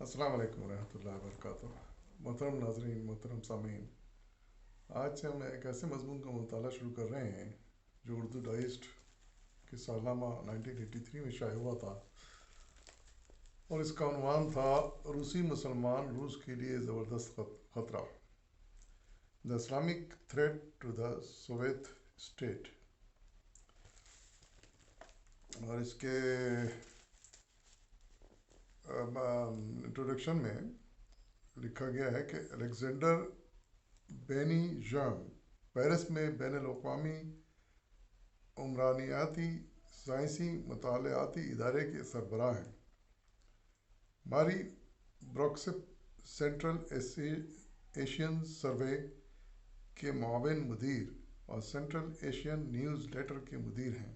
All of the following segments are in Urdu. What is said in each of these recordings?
السلام علیکم ورحمۃ اللہ وبرکاتہ۔ محترم ناظرین، محترم سامعین، آج سے ہم ایک ایسے مضمون کا مطالعہ شروع کر رہے ہیں جو اردو ڈائجسٹ کے سالنامہ 1983 میں شائع ہوا تھا، اور اس کا عنوان تھا روسی مسلمان روس کے لیے زبردست خطرہ، the Islamic threat to the Soviet state. اور اس کے انٹروڈکشن میں لکھا گیا ہے کہ الیگزینڈر بینی ژانگ پیرس میں بین الاقوامی عمرانیاتی سائنسی مطالعاتی ادارے کے سربراہ ہیں۔ ماری بروکسپ سینٹرل ایشین سروے کے معاون مدیر اور سینٹرل ایشین نیوز لیٹر کے مدیر ہیں۔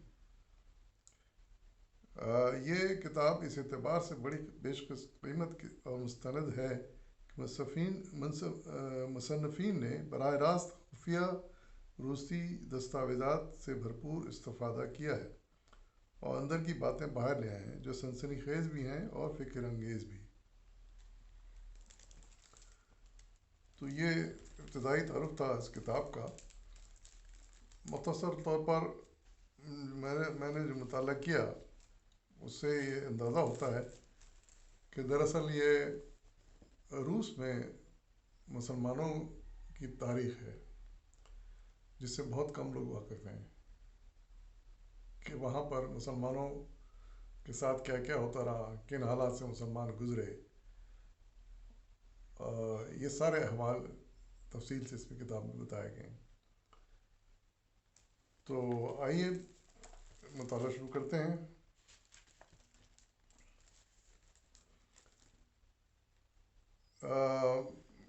یہ کتاب اس اعتبار سے بڑی بیش قیمت اور مستند ہے کہ مصنفین نے براہ راست خفیہ روسی دستاویزات سے بھرپور استفادہ کیا ہے اور اندر کی باتیں باہر لے آئے ہیں جو سنسنی خیز بھی ہیں اور فکر انگیز بھی۔ تو یہ ابتدائی تعارف تھا اس کتاب کا۔ مختصر طور پر میں نے جو مطالعہ کیا اس سے یہ اندازہ ہوتا ہے کہ دراصل یہ روس میں مسلمانوں کی تاریخ ہے جس سے بہت کم لوگ واقف ہیں، کہ وہاں پر مسلمانوں کے ساتھ کیا کیا ہوتا رہا، کن حالات سے مسلمان گزرے، یہ سارے احوال تفصیل سے اس میں کتاب میں بتائے گئے ہیں۔ تو آئیے مطالعہ شروع کرتے ہیں۔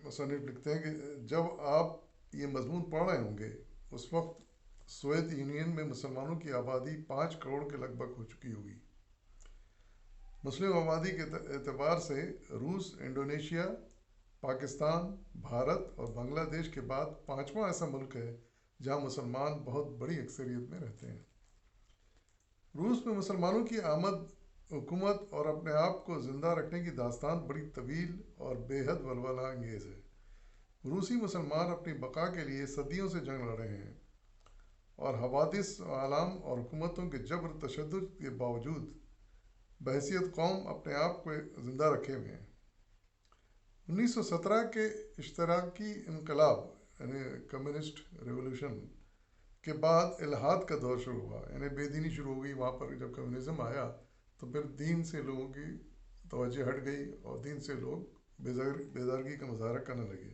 مصنف لکھتے ہیں کہ جب آپ یہ مضمون پڑھ رہے ہوں گے اس وقت سوویت یونین میں مسلمانوں کی آبادی 5 کروڑ کے لگ بھگ ہو چکی ہوگی۔ مسلم آبادی کے اعتبار سے روس انڈونیشیا، پاکستان، بھارت اور بنگلہ دیش کے بعد 5واں ایسا ملک ہے جہاں مسلمان بہت بڑی اکثریت میں رہتے ہیں۔ روس میں مسلمانوں کی آمد، حکومت اور اپنے آپ کو زندہ رکھنے کی داستان بڑی طویل اور بے حد ولولہ انگیز ہے۔ روسی مسلمان اپنی بقا کے لیے صدیوں سے جنگ لڑ رہے ہیں اور حوادث عالم اور حکومتوں کے جبر تشدد کے باوجود بحیثیت قوم اپنے آپ کو زندہ رکھے ہوئے ہیں۔ 1917 کے اشتراکی انقلاب یعنی کمیونسٹ ریولوشن کے بعد الحاد کا دور شروع ہوا، یعنی بے دینی شروع ہو گئی۔ وہاں پر جب کمیونزم آیا تو پھر دین سے لوگوں کی توجہ ہٹ گئی اور دین سے لوگ بیزارگی کا مظاہرہ کرنے لگے۔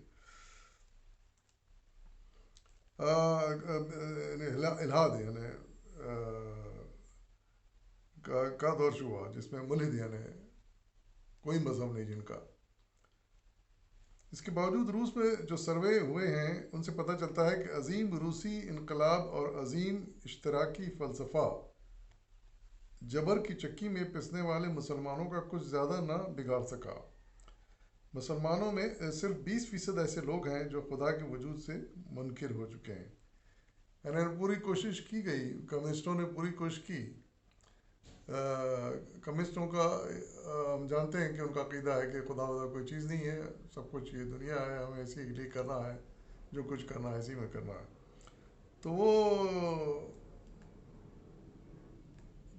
الحاد یعنی کا دور شروع ہوا جس میں ملحد یعنی کوئی مذہب نہیں جن کا۔ اس کے باوجود روس میں جو سروے ہوئے ہیں ان سے پتہ چلتا ہے کہ عظیم روسی انقلاب اور عظیم اشتراکی فلسفہ جبر کی چکی میں پسنے والے مسلمانوں کا کچھ زیادہ نہ بگاڑ سکا۔ مسلمانوں میں صرف 20% ایسے لوگ ہیں جو خدا کے وجود سے منکر ہو چکے ہیں۔ یعنی پوری کوشش کی گئی، کمیونسٹوں نے پوری کوشش کی۔ کمیونسٹوں کا ہم جانتے ہیں کہ ان کا عقیدہ ہے کہ خدا کوئی چیز نہیں ہے، سب کچھ یہ دنیا ہے، ہمیں اسی کے لیے کرنا ہے، جو کچھ کرنا ہے اسی میں کرنا ہے۔ تو وہ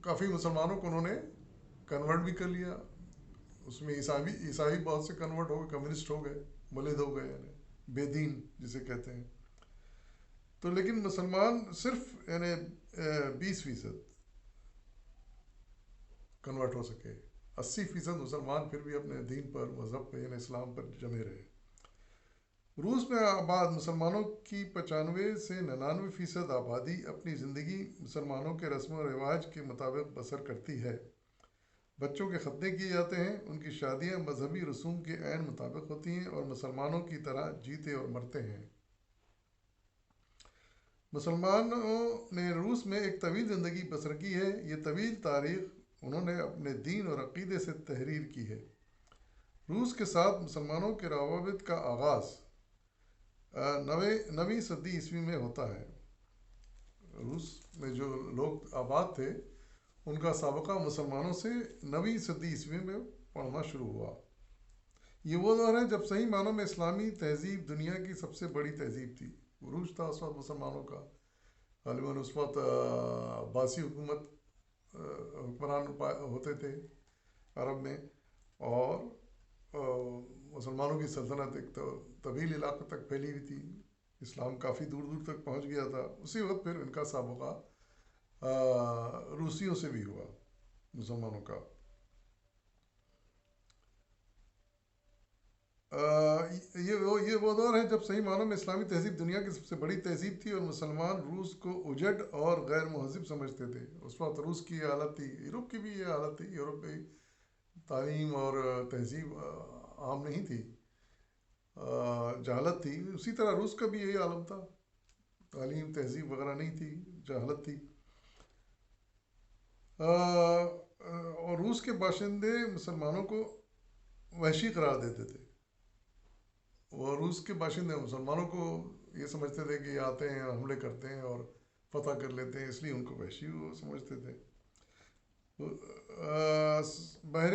کافی مسلمانوں کو انہوں نے کنورٹ بھی کر لیا، اس میں عیسائی بہت سے کنورٹ ہو گئے، کمیونسٹ ہو گئے، ملحد ہو گئے، یعنی بے دین جسے کہتے ہیں۔ تو لیکن مسلمان صرف یعنی 20% کنورٹ ہو سکے، 80% مسلمان پھر بھی اپنے دین پر، مذہب پہ یعنی اسلام پر جمے رہے۔ روس میں آباد مسلمانوں کی 95 سے 99% آبادی اپنی زندگی مسلمانوں کے رسم و رواج کے مطابق بسر کرتی ہے۔ بچوں کے ختنے کیے جاتے ہیں، ان کی شادیاں مذہبی رسوم کے عین مطابق ہوتی ہیں اور مسلمانوں کی طرح جیتے اور مرتے ہیں۔ مسلمانوں نے روس میں ایک طویل زندگی بسر کی ہے۔ یہ طویل تاریخ انہوں نے اپنے دین اور عقیدے سے تحریر کی ہے۔ روس کے ساتھ مسلمانوں کے روابط کا آغاز 9ویں صدی عیسوی میں ہوتا ہے۔ روس میں جو لوگ آباد تھے ان کا سابقہ مسلمانوں سے 9ویں صدی عیسوی میں پڑھنا شروع ہوا۔ یہ وہ دور ہے جب صحیح معنوں میں اسلامی تہذیب دنیا کی سب سے بڑی تہذیب تھی. عروج تھا اس وقت مسلمانوں کا. غالباً اس وقت عباسی حکومت حکمران ہوتے تھے عرب میں، اور مسلمانوں کی سلطنت ایک طویل علاقے تک پھیلی ہوئی تھی. اسلام کافی دور دور تک پہنچ گیا تھا. اسی وقت پھر ان کا سابقہ روسیوں سے بھی ہوا مسلمانوں کا. یہ وہ دور ہے جب صحیح معنوں میں اسلامی تہذیب دنیا کی سب سے بڑی تہذیب تھی، اور مسلمان روس کو اجڑ اور غیر مہذب سمجھتے تھے. اس وقت روس کی یہ حالت تھی، یورپ کی بھی یہ حالت تھی. یورپ میں تعلیم اور تہذیب عام نہیں تھی، جہالت تھی. اسی طرح روس کا بھی یہی عالم تھا، تعلیم تہذیب وغیرہ نہیں تھی، جہالت تھی. اور روس کے باشندے مسلمانوں کو وحشی قرار دیتے تھے. اور روس کے باشندے مسلمانوں کو یہ سمجھتے تھے کہ یہ آتے ہیں، حملے کرتے ہیں اور فتح کر لیتے ہیں، اس لیے ان کو وحشی وہ سمجھتے تھے. بحر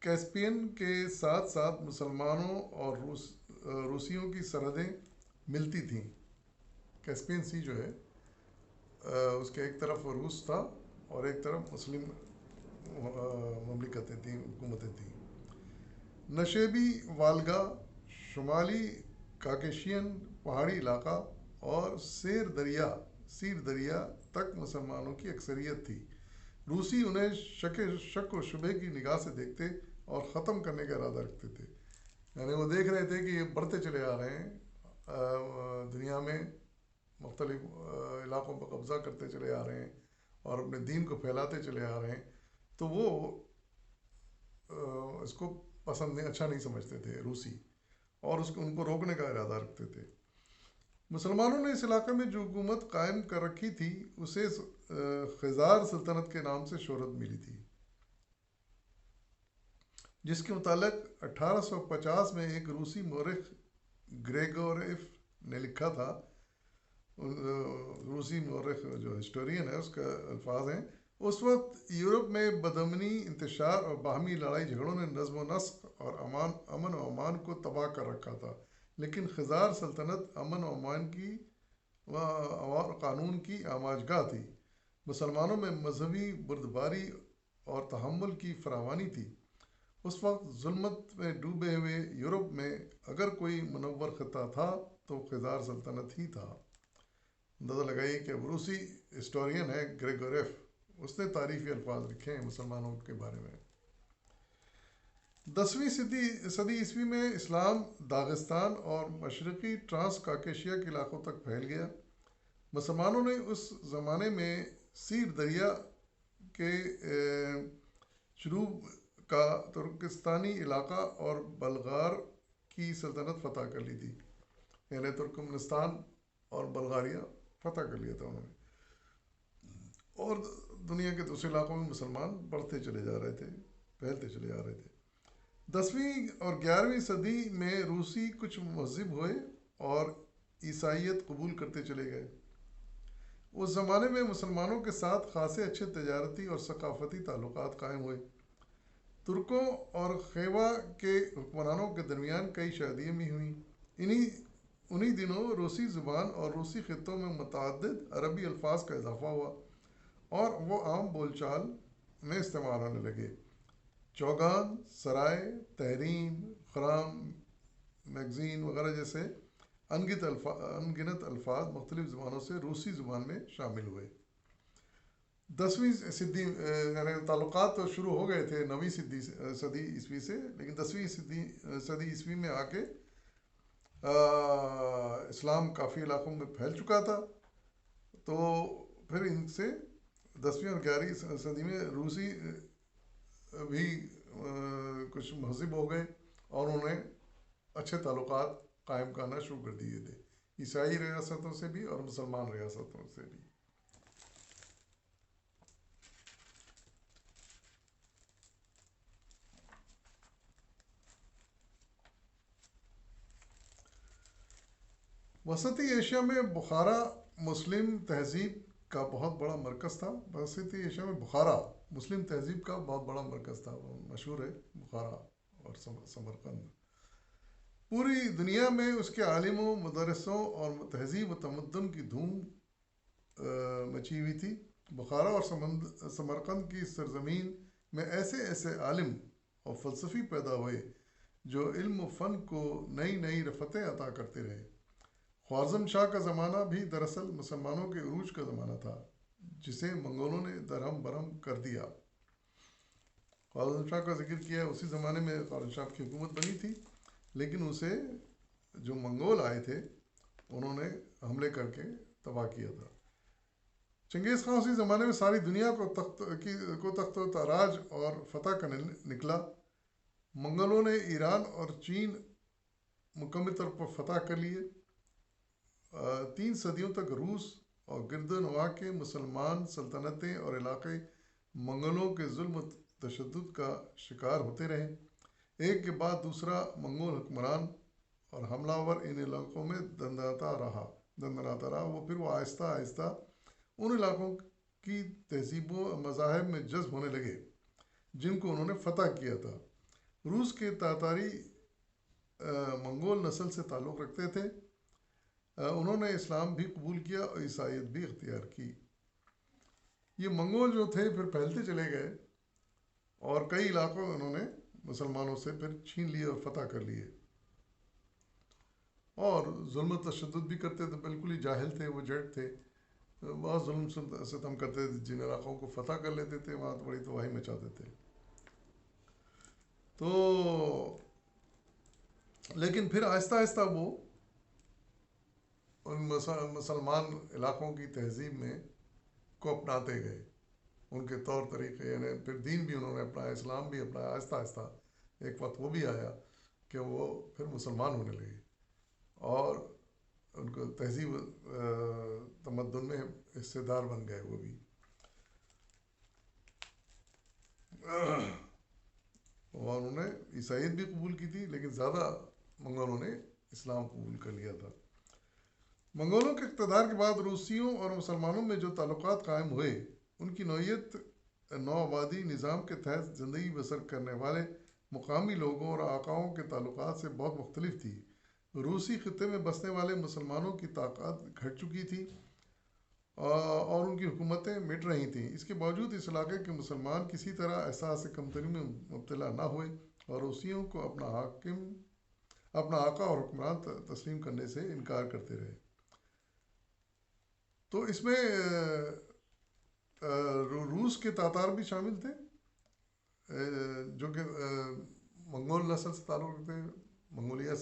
کیسپین کے ساتھ ساتھ مسلمانوں اور روسیوں کی سرحدیں ملتی تھیں. کیسپین سی جو ہے اس کے ایک طرف روس تھا اور ایک طرف مسلم مملکتیں تھیں، حکومتیں تھیں. نشیبی والگا، شمالی کاکیشین پہاڑی علاقہ اور سیر دریا تک مسلمانوں کی اکثریت تھی. روسی انہیں شک و شبہ کی نگاہ سے دیکھتے اور ختم کرنے کا ارادہ رکھتے تھے. یعنی وہ دیکھ رہے تھے کہ یہ بڑھتے چلے آ رہے ہیں، دنیا میں مختلف علاقوں پر قبضہ کرتے چلے آ رہے ہیں اور اپنے دین کو پھیلاتے چلے آ رہے ہیں، تو وہ اس کو پسند نہیں، اچھا نہیں سمجھتے تھے روسی، اور ان کو روکنے کا ارادہ رکھتے تھے. مسلمانوں نے اس علاقے میں جو حکومت قائم کر رکھی تھی اسے خزار سلطنت کے نام سے شہرت ملی تھی، جس کے متعلق 1850 میں ایک روسی مورخ گریگوریف نے لکھا تھا. روسی مورخ جو ہسٹورین ہے اس کا الفاظ ہیں: اس وقت یورپ میں بدامنی، انتشار اور باہمی لڑائی جھگڑوں نے نظم و نسق اور امن و امان کو تباہ کر رکھا تھا، لیکن خزار سلطنت امن و امان کی اور قانون کی آماجگاہ تھی. مسلمانوں میں مذہبی بردباری اور تحمل کی فراوانی تھی. اس وقت ظلمت میں ڈوبے ہوئے یورپ میں اگر کوئی منور خطہ تھا تو خزار سلطنت ہی تھا. اندازہ لگائیے کہ روسی ہسٹورین ہے گریگوریف، اس نے تعریفی الفاظ لکھے ہیں مسلمانوں کے بارے میں. 10ویں صدی عیسوی میں اسلام داغستان اور مشرقی ٹرانس کاکیشیا کے علاقوں تک پھیل گیا. مسلمانوں نے اس زمانے میں سیر دریا کے جنوب کا ترکستانی علاقہ اور بلغار کی سلطنت فتح کر لی تھی. یعنی ترکمنستان اور بلغاریہ فتح کر لیا تھا انہوں نے، اور دنیا کے دوسرے علاقوں میں مسلمان بڑھتے چلے جا رہے تھے، پھیلتے چلے جا رہے تھے. 10ویں اور 11ویں صدی میں روسی کچھ مہذب ہوئے اور عیسائیت قبول کرتے چلے گئے. اس زمانے میں مسلمانوں کے ساتھ خاصے اچھے تجارتی اور ثقافتی تعلقات قائم ہوئے. ترکوں اور خیوا کے حکمرانوں کے درمیان کئی شادیاں بھی ہوئیں. انہی دنوں روسی زبان اور روسی خطوں میں متعدد عربی الفاظ کا اضافہ ہوا اور وہ عام بول چال میں استعمال ہونے لگے. چوگان، سرائے، تحریم، خرام، میگزین وغیرہ جیسے انگنت الفاظ مختلف زبانوں سے روسی زبان میں شامل ہوئے. 10ویں صدی یعنی تعلقات تو شروع ہو گئے تھے 9ویں صدی عیسوی سے، لیکن 10ویں صدی عیسوی میں آ کے اسلام کافی علاقوں میں پھیل چکا تھا. تو پھر ان سے 10ویں اور 11ویں صدی میں روسی بھی کچھ مہذب ہو گئے اور انہوں نے اچھے تعلقات قائم کرنا شروع کر دیے تھے، عیسائی ریاستوں سے بھی اور مسلمان ریاستوں سے بھی. وسطی ایشیا میں بخارا مسلم تہذیب کا بہت بڑا مرکز تھا. وسطی ایشیا میں بخارا مسلم تہذیب کا بہت بڑا مرکز تھا، مشہور ہے بخارا اور سمرقند. پوری دنیا میں اس کے عالموں، مدرسوں اور تہذیب و تمدن کی دھوم مچی ہوئی تھی۔ بخارا اور سمرقند کی سرزمین میں ایسے ایسے عالم اور فلسفی پیدا ہوئے جو علم و فن کو نئی نئی رفتیں عطا کرتے رہے۔ خوارزم شاہ کا زمانہ بھی دراصل مسلمانوں کے عروج کا زمانہ تھا، جسے منگولوں نے درہم برہم کر دیا۔ خوارزم شاہ کا ذکر کیا ہے، اسی زمانے میں خوارزم شاہ کی حکومت بنی تھی، لیکن اسے جو منگول آئے تھے انہوں نے حملے کر کے تباہ کیا تھا۔ چنگیز خان اسی زمانے میں ساری دنیا کو تخت و تاراج اور فتح کرنے نکلا۔ منگلوں نے ایران اور چین مکمل طور پر فتح کر لیے۔ 3 صدیوں تک روس اور گرد و نواح کے مسلمان سلطنتیں اور علاقے منگلوں کے ظلم و تشدد کا شکار ہوتے رہے۔ ایک کے بعد دوسرا منگول حکمران اور حملہ آور ان علاقوں میں دندناتا رہا۔ وہ آہستہ آہستہ ان علاقوں کی تہذیب و مذاہب میں جذب ہونے لگے جن کو انہوں نے فتح کیا تھا۔ روس کے تاتاری منگول نسل سے تعلق رکھتے تھے۔ انہوں نے اسلام بھی قبول کیا اور عیسائیت بھی اختیار کی۔ یہ منگول جو تھے پھر پھیلتے چلے گئے اور کئی علاقوں میں انہوں نے مسلمانوں سے پھر چھین لیے اور فتح کر لیے، اور ظلم و تشدد بھی کرتے تھے۔ بالکل ہی جاہل تھے، وہ جٹ تھے، بہت ظلم ستم کرتے تھے۔ جن علاقوں کو فتح کر لیتے تھے وہاں تو بڑی تباہی مچاتے تھے۔ تو لیکن پھر آہستہ آہستہ وہ ان مسلمان علاقوں کی تہذیب میں کو اپناتے گئے، ان کے طور طریقے، یعنی پھر دین بھی انہوں نے اپنایا، اسلام بھی اپنایا۔ آہستہ آہستہ ایک وقت وہ بھی آیا کہ وہ پھر مسلمان ہونے لگے اور ان کو تہذیب تمدن میں حصے دار بن گئے وہ بھی۔ اور انہوں نے عیسائیت بھی قبول کی تھی، لیکن زیادہ منگولوں نے اسلام قبول کر لیا تھا۔ منگولوں کے اقتدار کے بعد روسیوں اور مسلمانوں میں جو تعلقات قائم ہوئے، ان کی نوعیت نو آبادی نظام کے تحت زندگی بسر کرنے والے مقامی لوگوں اور آقاؤں کے تعلقات سے بہت مختلف تھی۔ روسی خطے میں بسنے والے مسلمانوں کی طاقت گھٹ چکی تھی اور ان کی حکومتیں مٹ رہی تھیں۔ اس کے باوجود اس علاقے کے مسلمان کسی طرح احساس کمتری میں مبتلا نہ ہوئے اور روسیوں کو اپنا آقا اور حکمران تسلیم کرنے سے انکار کرتے رہے۔ تو اس میں روس کے تاتار بھی شامل تھے، جو کہ منگول نسل سے تعلق رکھتے تھے،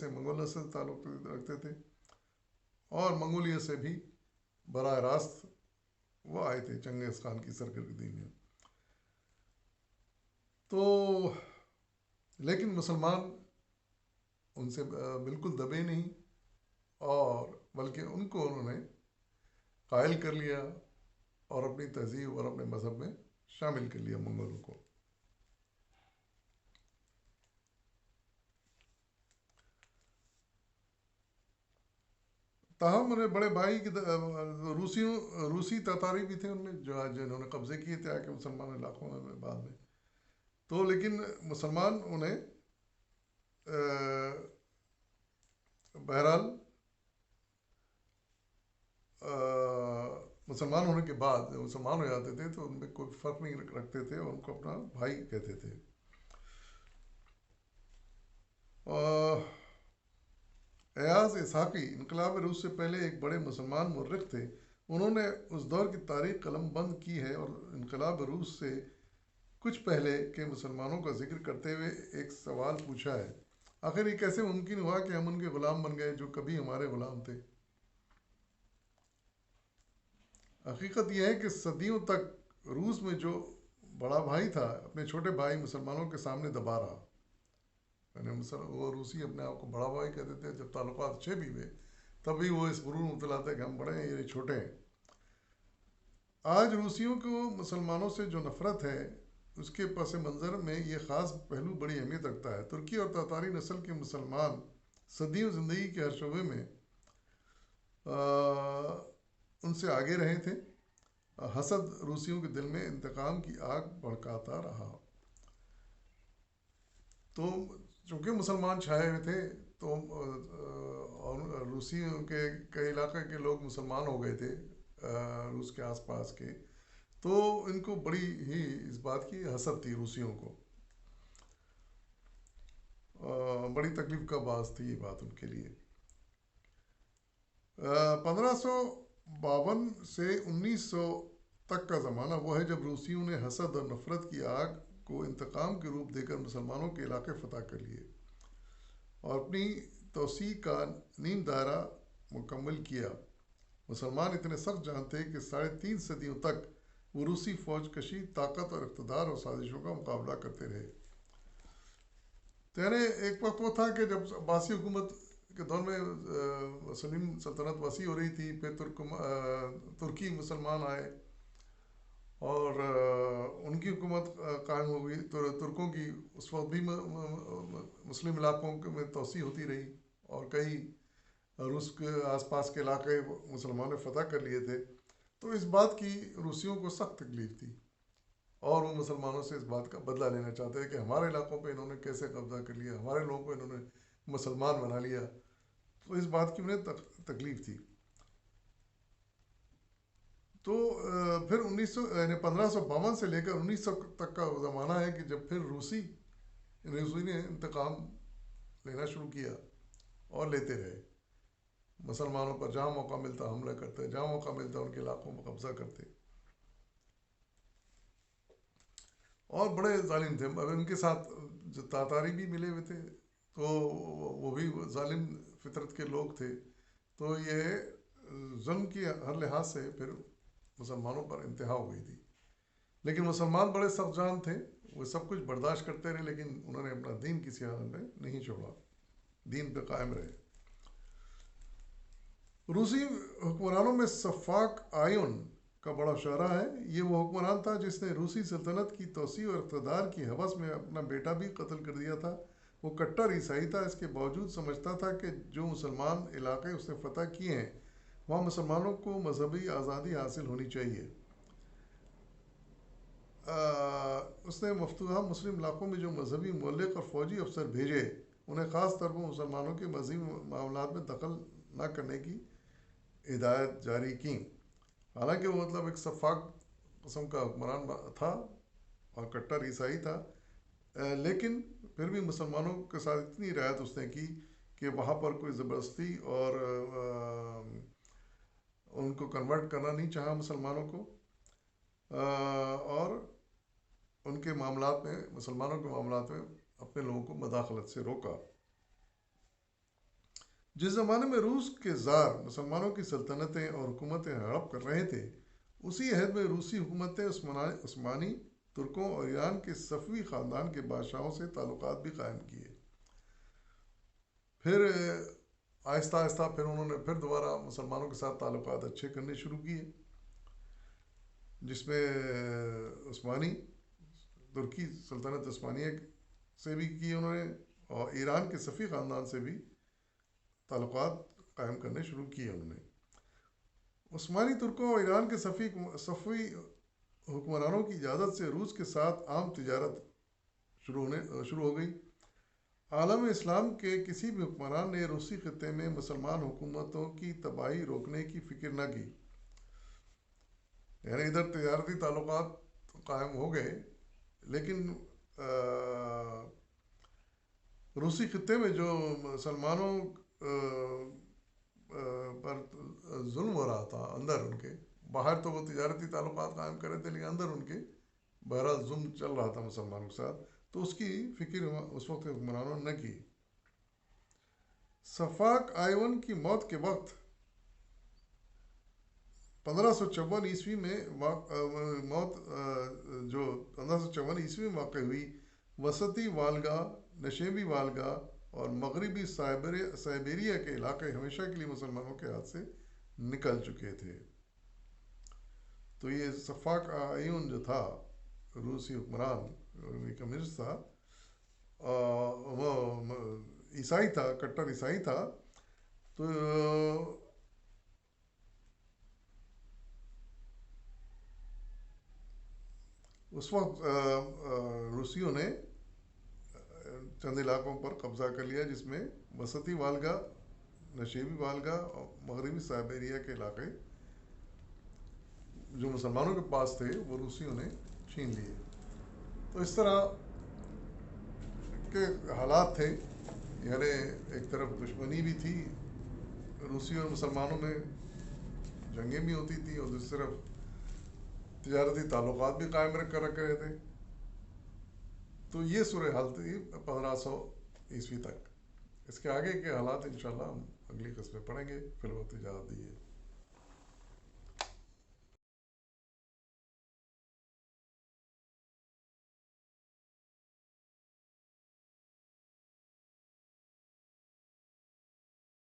منگول نسل سے تعلق رکھتے تھے، اور منگولیا سے بھی براہ راست وہ آئے تھے چنگیز خان کی سرکردگی میں۔ تو لیکن مسلمان ان سے بالکل دبے نہیں، اور بلکہ ان کو انہوں نے قائل کر لیا اور اپنی تہذیب اور اپنے مذہب میں شامل کر لیا منگولوں کو۔ تاہم انہیں بڑے بھائی کی روسی تاتاری بھی تھے ان میں، جو جنہوں نے قبضے کیے تھے آ کے مسلمان علاقوں میں بعد میں۔ تو لیکن مسلمان انہیں بہرحال مسلمان ہونے کے بعد جب مسلمان ہو جاتے تھے تو ان میں کوئی فرق نہیں رکھتے تھے اور ان کو اپنا بھائی کہتے تھے۔ ایاز اسحاقی انقلاب روس سے پہلے ایک بڑے مسلمان مورخ تھے۔ انہوں نے اس دور کی تاریخ قلم بند کی ہے اور انقلاب روس سے کچھ پہلے کے مسلمانوں کا ذکر کرتے ہوئے ایک سوال پوچھا ہے: آخر یہ کیسے ممکن ہوا کہ ہم ان کے غلام بن گئے جو کبھی ہمارے غلام تھے؟ حقیقت یہ ہے کہ صدیوں تک روس میں جو بڑا بھائی تھا اپنے چھوٹے بھائی مسلمانوں کے سامنے دبا رہا، یعنی وہ روسی اپنے آپ کو بڑا بھائی کہتے تھے۔ جب تعلقات اچھے بھی ہوئے تب بھی وہ اس غرور میں مبتلا تھے کہ ہم بڑے ہیں، یہ چھوٹے ہیں۔ آج روسیوں کو مسلمانوں سے جو نفرت ہے اس کے پس منظر میں یہ خاص پہلو بڑی اہمیت رکھتا ہے۔ ترکی اور تاتاری نسل کے مسلمان صدیوں زندگی کے ہر شعبے میں ان سے آگے رہے تھے۔ حسد روسیوں کے دل میں انتقام کی آگ بھڑکاتا رہا۔ تو چونکہ مسلمان چھائے ہوئے تھے تو روسیوں کے کئی علاقے کے لوگ مسلمان ہو گئے تھے، روس کے آس پاس کے، تو ان کو بڑی ہی اس بات کی حسد تھی روسیوں کو، بڑی تکلیف کا باعث تھی یہ بات ان کے لیے۔ 1552 سے 1900 تک کا زمانہ وہ ہے جب روسیوں نے حسد اور نفرت کی آگ کو انتقام کے روپ دے کر مسلمانوں کے علاقے فتح کر لیے اور اپنی توسیع کا نیم دائرہ مکمل کیا۔ مسلمان اتنے سخت جان تھے کہ 3.5 صدیوں تک وہ روسی فوج کشی، طاقت اور اقتدار اور سازشوں کا مقابلہ کرتے رہے۔ یعنی ایک وقت وہ تھا کہ جب عباسی حکومت کے دور میں مسلم سلطنت وسیع ہو رہی تھی، پھر ترکی مسلمان آئے اور ان کی حکومت قائم ہو گئی، ترکوں کی اس وقت بھی مسلم علاقوں میں توسیع ہوتی رہی اور کئی روس کے آس پاس کے علاقے مسلمانوں نے فتح کر لیے تھے۔ تو اس بات کی روسیوں کو سخت تکلیف تھی اور وہ مسلمانوں سے اس بات کا بدلہ لینا چاہتے ہیں کہ ہمارے علاقوں پہ انہوں نے کیسے قبضہ کر لیا، ہمارے لوگوں کو انہوں نے مسلمان بنا لیا، تو اس بات کی انہیں تکلیف تھی۔ تو پھر 1552 سے لے کر 1900 تک کا زمانہ ہے کہ جب پھر روسی نے انتقام لینا شروع کیا اور لیتے رہے، مسلمانوں پر جہاں موقع ملتا حملہ کرتے، جہاں موقع ملتا ان کے علاقوں میں قبضہ کرتے، اور بڑے ظالم تھے۔ اگر ان کے ساتھ جو تاتاری بھی ملے ہوئے تھے تو وہ بھی ظالم فطرت کے لوگ تھے، تو یہ ظلم کی ہر لحاظ سے پھر مسلمانوں پر انتہا ہو گئی تھی۔ لیکن مسلمان بڑے سخت جان تھے، وہ سب کچھ برداشت کرتے رہے، لیکن انہوں نے اپنا دین کسی حال میں نہیں چھوڑا، دین پہ قائم رہے۔ روسی حکمرانوں میں صفاک آیون کا بڑا شعرا ہے۔ یہ وہ حکمران تھا جس نے روسی سلطنت کی توسیع اور اقتدار کی ہوس میں اپنا بیٹا بھی قتل کر دیا تھا۔ وہ کٹر عیسائی تھا، اس کے باوجود سمجھتا تھا کہ جو مسلمان علاقے اس نے فتح کیے ہیں وہاں مسلمانوں کو مذہبی آزادی حاصل ہونی چاہیے۔ اس نے مفتوحہ مسلم علاقوں میں جو مذہبی مولق اور فوجی افسر بھیجے، انہیں خاص طور پر مسلمانوں کے مذہبی معاملات میں دخل نہ کرنے کی ہدایت جاری کی۔ حالانکہ وہ مطلب ایک صفاق قسم کا حکمران تھا اور کٹر عیسائی تھا، لیکن پھر بھی مسلمانوں کے ساتھ اتنی رعایت اس نے کی کہ وہاں پر کوئی زبردستی اور ان کو کنورٹ کرنا نہیں چاہا مسلمانوں کو، اور ان کے معاملات میں، مسلمانوں کے معاملات میں اپنے لوگوں کو مداخلت سے روکا۔ جس زمانے میں روس کے زار مسلمانوں کی سلطنتیں اور حکومتیں ہڑپ کر رہے تھے، اسی عہد میں روسی حکومتیں عثمانی، ترکوں اور ایران کے صفوی خاندان کے بادشاہوں سے تعلقات بھی قائم کیے۔ پھر آہستہ آہستہ پھر انہوں نے پھر دوبارہ مسلمانوں کے ساتھ تعلقات اچھے کرنے شروع کیے، جس میں عثمانی، ترکی سلطنت عثمانیہ سے بھی کی انہوں نے، اور ایران کے صفوی خاندان سے بھی تعلقات قائم کرنے شروع کیے انہوں نے۔ عثمانی، ترکوں اور ایران کے صفوی حکمرانوں کی اجازت سے روس کے ساتھ عام تجارت شروع ہو گئی۔ عالم اسلام کے کسی بھی حکمران نے روسی خطے میں مسلمان حکومتوں کی تباہی روکنے کی فکر نہ کی۔ یعنی ادھر تجارتی تعلقات قائم ہو گئے، لیکن روسی خطے میں جو مسلمانوں پر ظلم ہو رہا تھا اندر ان کے، باہر تو وہ تجارتی تعلقات قائم کر رہے تھے، لیکن اندر ان کے بہرحال ظلم چل رہا تھا مسلمانوں کے ساتھ، تو اس کی فکر اس وقت حکمرانوں نے نہ کی۔ صفاک آئیون کی موت کے وقت 1554 عیسوی میں جو 1554 عیسوی میں واقع ہوئی، وسطی والگا، نشیبی والگا اور مغربی سائبیریا کے علاقے ہمیشہ کے لیے مسلمانوں کے ہاتھ سے نکل چکے تھے۔ تو یہ صفاک آئیون جو تھا روسی حکمران، کمیونسٹ تھا، وہ عیسائی تھا، کٹر عیسائی تھا، تو اس وقت روسیوں نے چند علاقوں پر قبضہ کر لیا، جس میں وسطی والگا، نشیبی والگا اور مغربی سائبیریا کے علاقے جو مسلمانوں کے پاس تھے وہ روسیوں نے چھین لیے۔ تو اس طرح کے حالات تھے، یعنی ایک طرف دشمنی بھی تھی، روسیوں اور مسلمانوں میں جنگیں بھی ہوتی تھیں، اور دوسری طرف تجارتی تعلقات بھی قائم کر رکھے تھے۔ تو یہ صورتحال تھی 1500 عیسوی تک۔ اس کے آگے کے حالات انشاءاللہ ہم اگلی قسط میں پڑھیں گے۔ فی الوقت اجازت دیجیے۔